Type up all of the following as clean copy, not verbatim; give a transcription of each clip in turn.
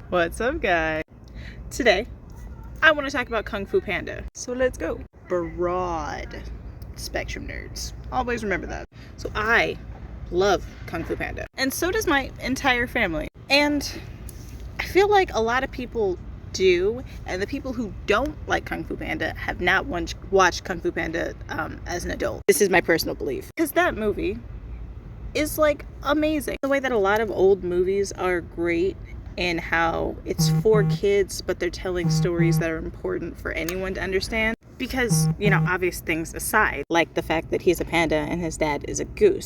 What's up, guys? Today, I want to talk about Kung Fu Panda. So let's go. Broad spectrum nerds. Always remember that. So I love Kung Fu Panda. And so does my entire family. And I feel like a lot of people do, and the people who don't like Kung Fu Panda have not watched Kung Fu Panda as an adult. This is my personal belief. Because that movie is like amazing. The way that a lot of old movies are great in how it's for kids, but they're telling stories that are important for anyone to understand. Because, obvious things aside, like the fact that he's a panda and his dad is a goose.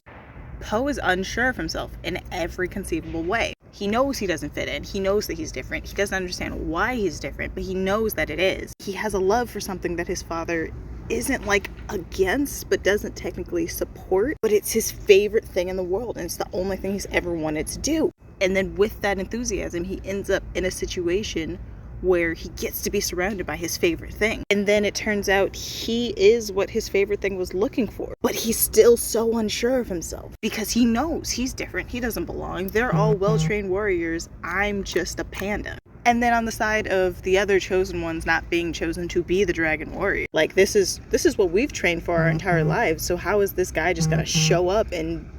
Po is unsure of himself in every conceivable way. He knows he doesn't fit in. He knows that he's different. He doesn't understand why he's different, but he knows that it is. He has a love for something that his father isn't against, but doesn't technically support, but it's his favorite thing in the world, and it's the only thing he's ever wanted to do. And then with that enthusiasm, he ends up in a situation where he gets to be surrounded by his favorite thing. And then it turns out he is what his favorite thing was looking for. But he's still so unsure of himself because he knows he's different. He doesn't belong. They're all well-trained warriors. I'm just a panda. And then on the side of the other chosen ones not being chosen to be the dragon warrior. This is what we've trained for our entire lives. So how is this guy just gonna show up and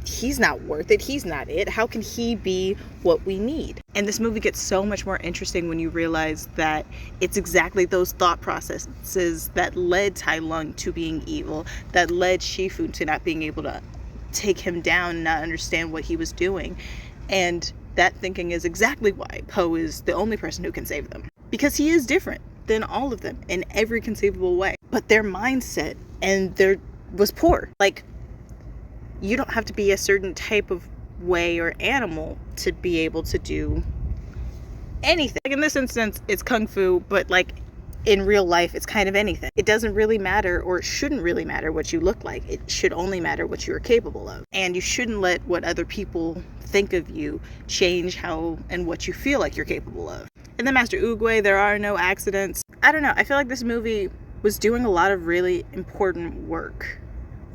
he's not worth it? He's not it. How can he be what we need? And this movie gets so much more interesting when you realize that it's exactly those thought processes that led Tai Lung to being evil, that led Shifu to not being able to take him down and not understand what he was doing. And that thinking is exactly why Po is the only person who can save them. Because he is different than all of them in every conceivable way. But their mindset was poor. You don't have to be a certain type of way or animal to be able to do anything. In this instance, it's Kung Fu, but in real life, it's kind of anything. It doesn't really matter, or it shouldn't really matter what you look like. It should only matter what you are capable of. And you shouldn't let what other people think of you change how and what you feel like you're capable of. In the Master Oogway, there are no accidents. I don't know. I feel like this movie was doing a lot of really important work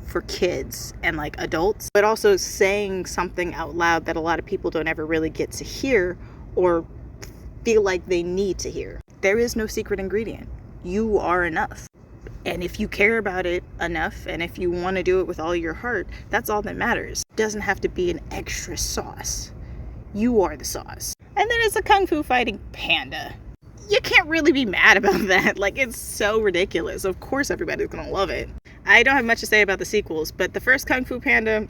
for kids and adults, but also saying something out loud that a lot of people don't ever really get to hear or feel like they need to hear. There is no secret ingredient. You are enough. And if you care about it enough, and if you want to do it with all your heart, that's all that matters. It doesn't have to be an extra sauce. You are the sauce. And then it's a kung fu fighting panda. You can't really be mad about that. It's so ridiculous. Of course everybody's gonna love it. I don't have much to say about the sequels, but the first Kung Fu Panda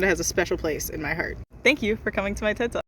has a special place in my heart. Thank you for coming to my TED Talk.